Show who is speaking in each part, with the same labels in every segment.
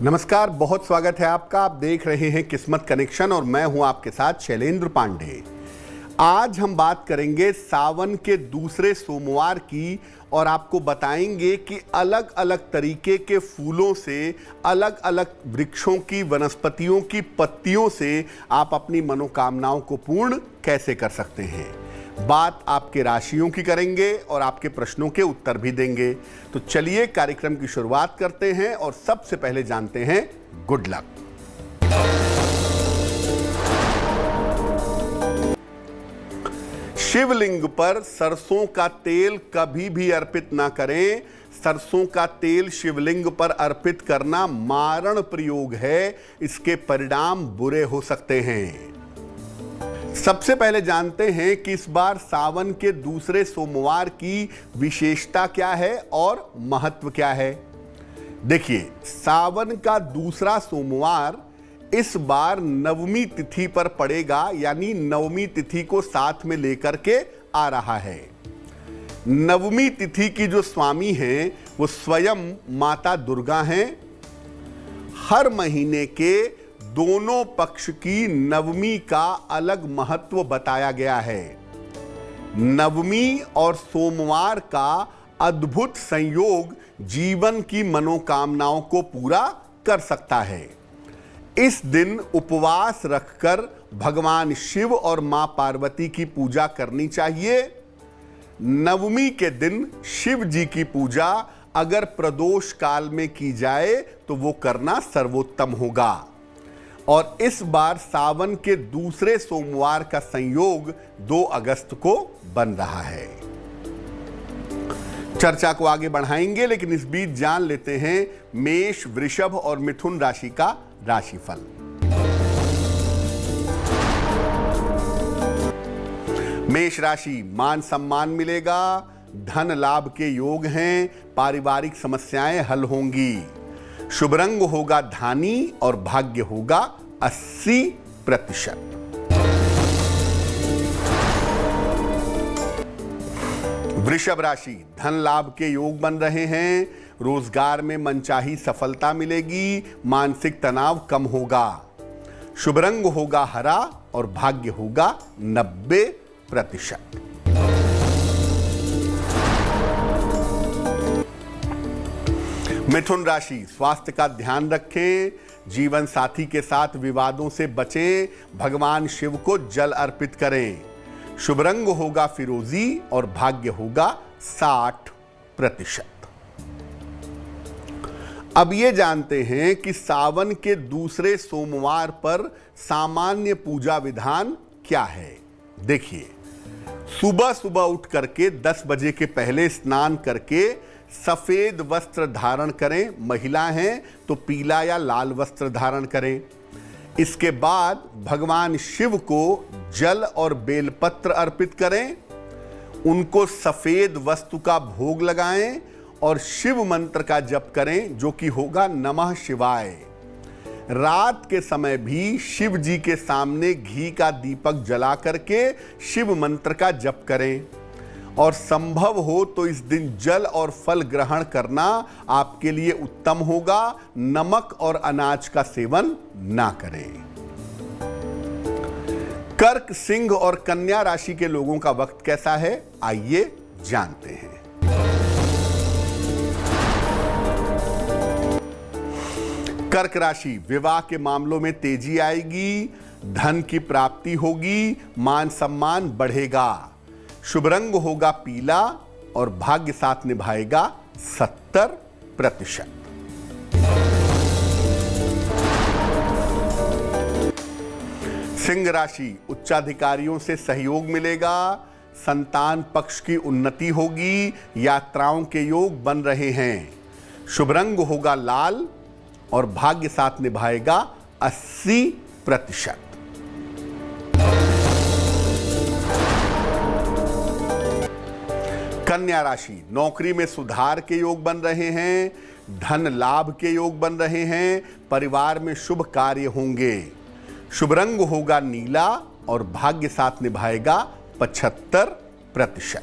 Speaker 1: नमस्कार, बहुत स्वागत है आपका। आप देख रहे हैं किस्मत कनेक्शन और मैं हूं आपके साथ शैलेंद्र पांडे। आज हम बात करेंगे सावन के दूसरे सोमवार की और आपको बताएंगे कि अलग अलग तरीके के फूलों से, अलग अलग वृक्षों की, वनस्पतियों की पत्तियों से आप अपनी मनोकामनाओं को पूर्ण कैसे कर सकते हैं। बात आपके राशियों की करेंगे और आपके प्रश्नों के उत्तर भी देंगे। तो चलिए कार्यक्रम की शुरुआत करते हैं और सबसे पहले जानते हैं गुड लक। शिवलिंग पर सरसों का तेल कभी भी अर्पित ना करें। सरसों का तेल शिवलिंग पर अर्पित करना मारण प्रयोग है। इसके परिणाम बुरे हो सकते हैं। सबसे पहले जानते हैं कि इस बार सावन के दूसरे सोमवार की विशेषता क्या है और महत्व क्या है। देखिए, सावन का दूसरा सोमवार इस बार नवमी तिथि पर पड़ेगा, यानी नवमी तिथि को साथ में लेकर के आ रहा है। नवमी तिथि की जो स्वामी हैं वो स्वयं माता दुर्गा हैं। हर महीने के दोनों पक्ष की नवमी का अलग महत्व बताया गया है। नवमी और सोमवार का अद्भुत संयोग जीवन की मनोकामनाओं को पूरा कर सकता है। इस दिन उपवास रखकर भगवान शिव और मां पार्वती की पूजा करनी चाहिए। नवमी के दिन शिव जी की पूजा अगर प्रदोष काल में की जाए तो वो करना सर्वोत्तम होगा। और इस बार सावन के दूसरे सोमवार का संयोग 2 अगस्त को बन रहा है। चर्चा को आगे बढ़ाएंगे, लेकिन इस बीच जान लेते हैं मेष, वृषभ और मिथुन राशि का राशिफल। मेष राशि, मान सम्मान मिलेगा, धन लाभ के योग हैं, पारिवारिक समस्याएं हल होंगी। शुभ रंग होगा धानी और भाग्य होगा 80%। वृषभ राशि, धन लाभ के योग बन रहे हैं, रोजगार में मनचाही सफलता मिलेगी, मानसिक तनाव कम होगा। शुभ रंग होगा हरा और भाग्य होगा 90%। मिथुन राशि, स्वास्थ्य का ध्यान रखें, जीवन साथी के साथ विवादों से बचें, भगवान शिव को जल अर्पित करें। शुभ रंग होगा फिरोजी और भाग्य होगा 60%। अब ये जानते हैं कि सावन के दूसरे सोमवार पर सामान्य पूजा विधान क्या है। देखिए, सुबह सुबह उठ करके 10 बजे के पहले स्नान करके सफेद वस्त्र धारण करें। महिला हैं तो पीला या लाल वस्त्र धारण करें। इसके बाद भगवान शिव को जल और बेलपत्र अर्पित करें। उनको सफेद वस्तु का भोग लगाएं और शिव मंत्र का जप करें, जो कि होगा नमः शिवाय। रात के समय भी शिव जी के सामने घी का दीपक जला करके शिव मंत्र का जप करें। और संभव हो तो इस दिन जल और फल ग्रहण करना आपके लिए उत्तम होगा। नमक और अनाज का सेवन ना करें। कर्क, सिंह और कन्या राशि के लोगों का वक्त कैसा है, आइए जानते हैं। कर्क राशि, विवाह के मामलों में तेजी आएगी, धन की प्राप्ति होगी, मान सम्मान बढ़ेगा। शुभ रंग होगा पीला और भाग्य साथ निभाएगा 70%। सिंह राशि, उच्चाधिकारियों से सहयोग मिलेगा, संतान पक्ष की उन्नति होगी, यात्राओं के योग बन रहे हैं। शुभ रंग होगा लाल और भाग्य साथ निभाएगा 80%। कन्या राशि, नौकरी में सुधार के योग बन रहे हैं, धन लाभ के योग बन रहे हैं, परिवार में शुभ कार्य होंगे। शुभ रंग होगा नीला और भाग्य साथ निभाएगा 75%।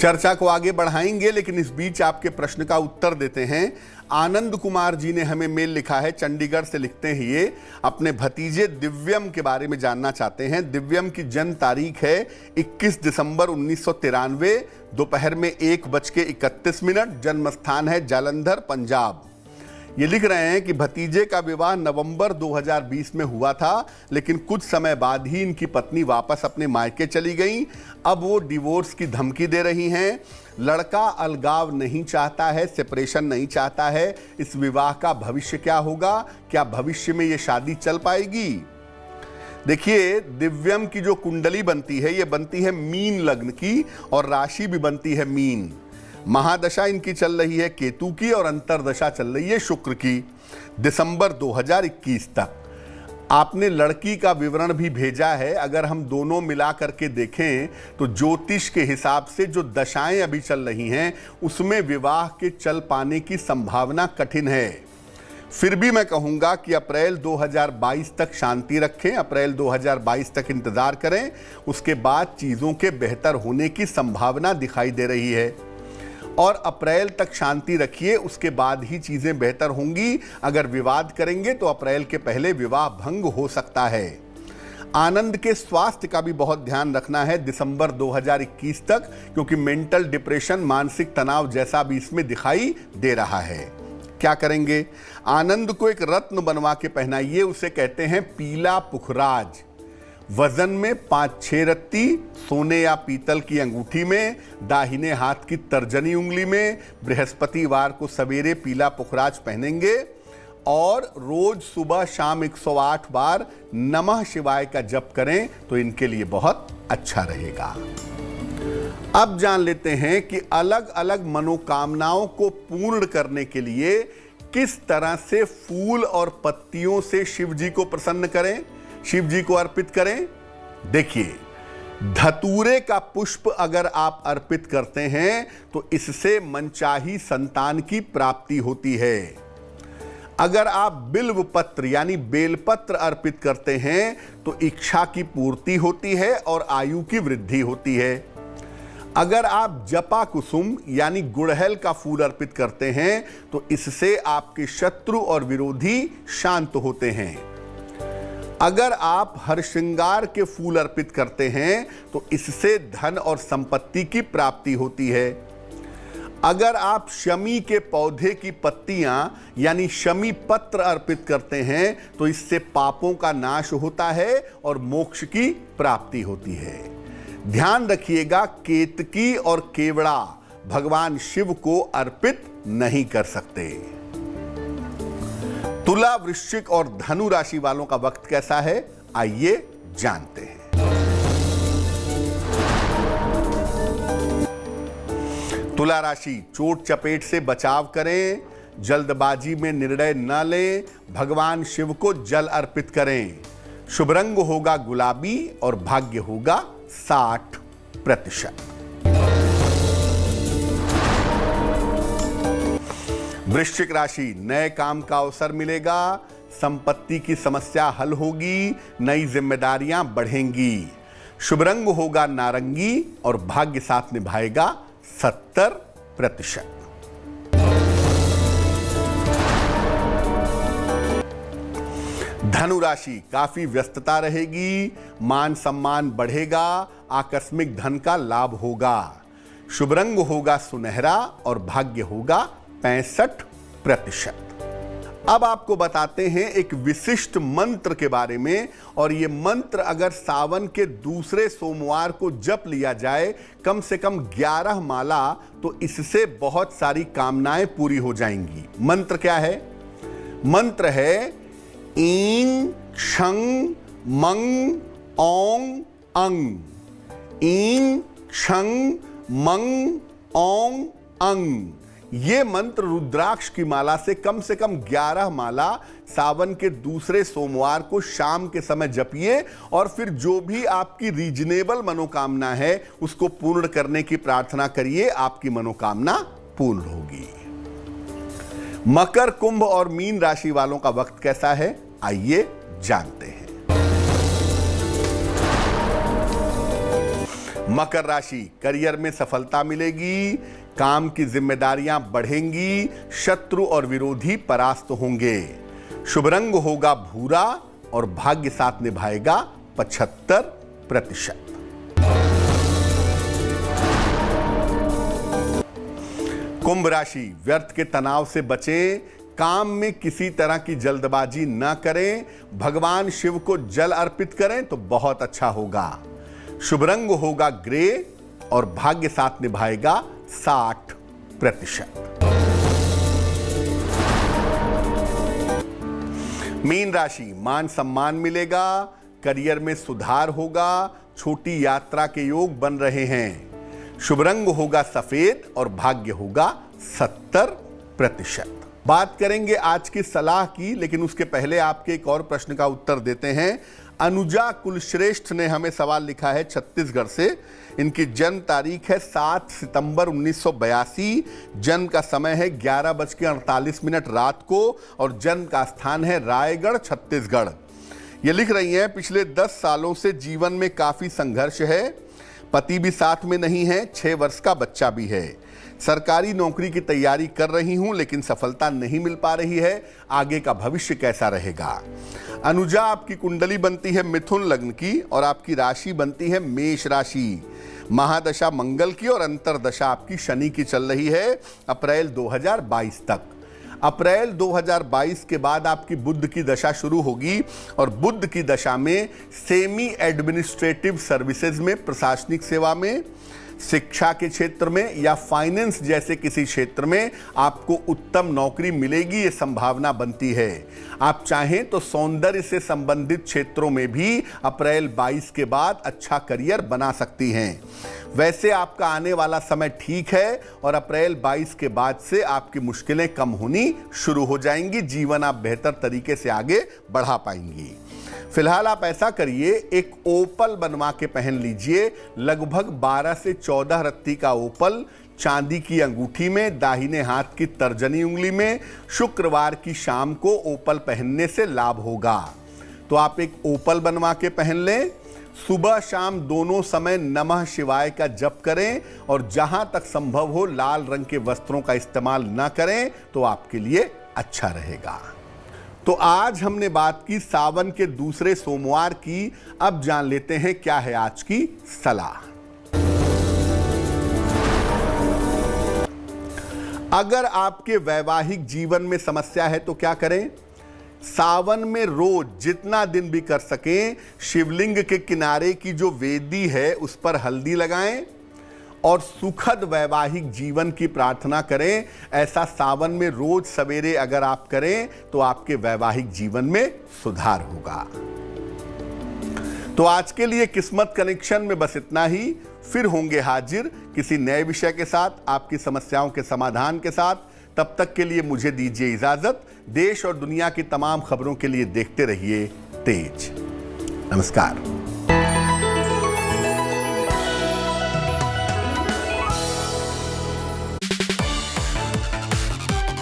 Speaker 1: चर्चा को आगे बढ़ाएंगे, लेकिन इस बीच आपके प्रश्न का उत्तर देते हैं। आनंद कुमार जी ने हमें मेल लिखा है, चंडीगढ़ से लिखते हैं, ये अपने भतीजे दिव्यम के बारे में जानना चाहते हैं। दिव्यम की जन्म तारीख है 21 दिसंबर 1993, दोपहर में 1:31। जन्म स्थान है जालंधर, पंजाब। ये लिख रहे हैं कि भतीजे का विवाह नवंबर 2020 में हुआ था, लेकिन कुछ समय बाद ही इनकी पत्नी वापस अपने मायके चली गई। अब वो डिवोर्स की धमकी दे रही हैं। लड़का अलगाव नहीं चाहता है, सेपरेशन नहीं चाहता है। इस विवाह का भविष्य क्या होगा? क्या भविष्य में ये शादी चल पाएगी? देखिए, दिव्यम की जो कुंडली बनती है, ये बनती है मीन लग्न की, और राशि भी बनती है मीन। महादशा इनकी चल रही है केतु की, और अंतरदशा चल रही है शुक्र की, दिसंबर 2021 तक। आपने लड़की का विवरण भी भेजा है। अगर हम दोनों मिला करके देखें तो ज्योतिष के हिसाब से जो दशाएं अभी चल रही हैं, उसमें विवाह के चल पाने की संभावना कठिन है। फिर भी मैं कहूंगा कि अप्रैल 2022 तक शांति रखें, अप्रैल 2022 तक इंतजार करें, उसके बाद चीज़ों के बेहतर होने की संभावना दिखाई दे रही है। और अप्रैल तक शांति रखिए, उसके बाद ही चीज़ें बेहतर होंगी। अगर विवाद करेंगे तो अप्रैल के पहले विवाह भंग हो सकता है। आनंद के स्वास्थ्य का भी बहुत ध्यान रखना है दिसंबर 2021 तक, क्योंकि मेंटल डिप्रेशन, मानसिक तनाव जैसा भी इसमें दिखाई दे रहा है। क्या करेंगे? आनंद को एक रत्न बनवा के पहनाइए, उसे कहते हैं पीला पुखराज। वजन में 5-6 रत्ती, सोने या पीतल की अंगूठी में, दाहिने हाथ की तर्जनी उंगली में। बृहस्पतिवार को सवेरे पीला पुखराज पहनेंगे और रोज सुबह शाम 108 बार नमः शिवाय का जप करें तो इनके लिए बहुत अच्छा रहेगा। अब जान लेते हैं कि अलग अलग मनोकामनाओं को पूर्ण करने के लिए किस तरह से फूल और पत्तियों से शिव जी को प्रसन्न करें, शिव जी को अर्पित करें। देखिए, धतूरे का पुष्प अगर आप अर्पित करते हैं तो इससे मनचाही संतान की प्राप्ति होती है। अगर आप बिल्व पत्र यानी बेलपत्र अर्पित करते हैं तो इच्छा की पूर्ति होती है और आयु की वृद्धि होती है। अगर आप जपा कुसुम यानी गुड़हल का फूल अर्पित करते हैं तो इससे आपके शत्रु और विरोधी शांत होते हैं। अगर आप हरश्रृंगार के फूल अर्पित करते हैं तो इससे धन और संपत्ति की प्राप्ति होती है। अगर आप शमी के पौधे की पत्तियां यानी शमी पत्र अर्पित करते हैं तो इससे पापों का नाश होता है और मोक्ष की प्राप्ति होती है। ध्यान रखिएगा, केतकी और केवड़ा भगवान शिव को अर्पित नहीं कर सकते। तुला, वृश्चिक और धनु राशि वालों का वक्त कैसा है, आइए जानते हैं। तुला राशि, चोट चपेट से बचाव करें, जल्दबाजी में निर्णय न लें, भगवान शिव को जल अर्पित करें। शुभ रंग होगा गुलाबी और भाग्य होगा 60%। वृश्चिक राशि, नए काम का अवसर मिलेगा, संपत्ति की समस्या हल होगी, नई जिम्मेदारियां बढ़ेंगी। शुभ रंग होगा नारंगी और भाग्य साथ निभाएगा 70%। धनु राशि, काफी व्यस्तता रहेगी, मान सम्मान बढ़ेगा, आकस्मिक धन का लाभ होगा। शुभ रंग होगा सुनहरा और भाग्य होगा 65%। अब आपको बताते हैं एक विशिष्ट मंत्र के बारे में, और ये मंत्र अगर सावन के दूसरे सोमवार को जप लिया जाए, कम से कम 11 माला, तो इससे बहुत सारी कामनाएं पूरी हो जाएंगी। मंत्र क्या है? मंत्र है ईं क्षं मंग ओंग अंग। ईं क्षं मंग ओंग अंग। ये मंत्र रुद्राक्ष की माला से कम 11 माला सावन के दूसरे सोमवार को शाम के समय जपिए, और फिर जो भी आपकी रीजनेबल मनोकामना है उसको पूर्ण करने की प्रार्थना करिए, आपकी मनोकामना पूर्ण होगी। मकर, कुंभ और मीन राशि वालों का वक्त कैसा है, आइए जानते हैं। मकर राशि, करियर में सफलता मिलेगी, काम की जिम्मेदारियां बढ़ेंगी, शत्रु और विरोधी परास्त होंगे। शुभ रंग होगा भूरा और भाग्य साथ निभाएगा 75%। कुंभ राशि, व्यर्थ के तनाव से बचें, काम में किसी तरह की जल्दबाजी न करें, भगवान शिव को जल अर्पित करें तो बहुत अच्छा होगा। शुभ रंग होगा ग्रे और भाग्य साथ निभाएगा 60%। मीन राशि, मान सम्मान मिलेगा, करियर में सुधार होगा, छोटी यात्रा के योग बन रहे हैं। शुभ रंग होगा सफेद और भाग्य होगा 70%। बात करेंगे आज की सलाह की, लेकिन उसके पहले आपके एक और प्रश्न का उत्तर देते हैं। अनुजा कुलश्रेष्ठ ने हमें सवाल लिखा है छत्तीसगढ़ से। इनकी जन्म तारीख है 7 सितंबर 1982, जन्म का समय है 11:48 रात को और जन्म का स्थान है रायगढ़, छत्तीसगढ़। ये लिख रही हैं, पिछले 10 सालों से जीवन में काफी संघर्ष है, पति भी साथ में नहीं है, 6 वर्ष का बच्चा भी है। सरकारी नौकरी की तैयारी कर रही हूं लेकिन सफलता नहीं मिल पा रही है, आगे का भविष्य कैसा रहेगा। अनुजा, आपकी कुंडली बनती है मिथुन लग्न की और आपकी राशि बनती है मेष राशि। महादशा मंगल की और अंतरदशा आपकी शनि की चल रही है अप्रैल 2022 तक। अप्रैल 2022 के बाद आपकी बुध की दशा शुरू होगी और बुध की दशा में सेमी एडमिनिस्ट्रेटिव सर्विसेज में, प्रशासनिक सेवा में, शिक्षा के क्षेत्र में या फाइनेंस जैसे किसी क्षेत्र में आपको उत्तम नौकरी मिलेगी, ये संभावना बनती है। आप चाहें तो सौंदर्य से संबंधित क्षेत्रों में भी अप्रैल 22 के बाद अच्छा करियर बना सकती हैं। वैसे आपका आने वाला समय ठीक है और अप्रैल 22 के बाद से आपकी मुश्किलें कम होनी शुरू हो जाएंगी, जीवन आप बेहतर तरीके से आगे बढ़ा पाएंगी। फिलहाल आप ऐसा करिए, एक ओपल बनवा के पहन लीजिए, लगभग 12 से 14 रत्ती का ओपल चांदी की अंगूठी में, दाहिने हाथ की तर्जनी उंगली में। शुक्रवार की शाम को ओपल पहनने से लाभ होगा। तो आप एक ओपल बनवा के पहन लें, सुबह शाम दोनों समय नमः शिवाय का जप करें और जहां तक संभव हो लाल रंग के वस्त्रों का इस्तेमाल न करें तो आपके लिए अच्छा रहेगा। तो आज हमने बात की सावन के दूसरे सोमवार की। अब जान लेते हैं क्या है आज की सलाह। अगर आपके वैवाहिक जीवन में समस्या है तो क्या करें? सावन में रोज जितना दिन भी कर सकें, शिवलिंग के किनारे की जो वेदी है उस पर हल्दी लगाएं और सुखद वैवाहिक जीवन की प्रार्थना करें। ऐसा सावन में रोज सवेरे अगर आप करें तो आपके वैवाहिक जीवन में सुधार होगा। तो आज के लिए किस्मत कनेक्शन में बस इतना ही। फिर होंगे हाजिर किसी नए विषय के साथ, आपकी समस्याओं के समाधान के साथ। तब तक के लिए मुझे दीजिए इजाजत। देश और दुनिया की तमाम खबरों के लिए देखते रहिए तेज। नमस्कार।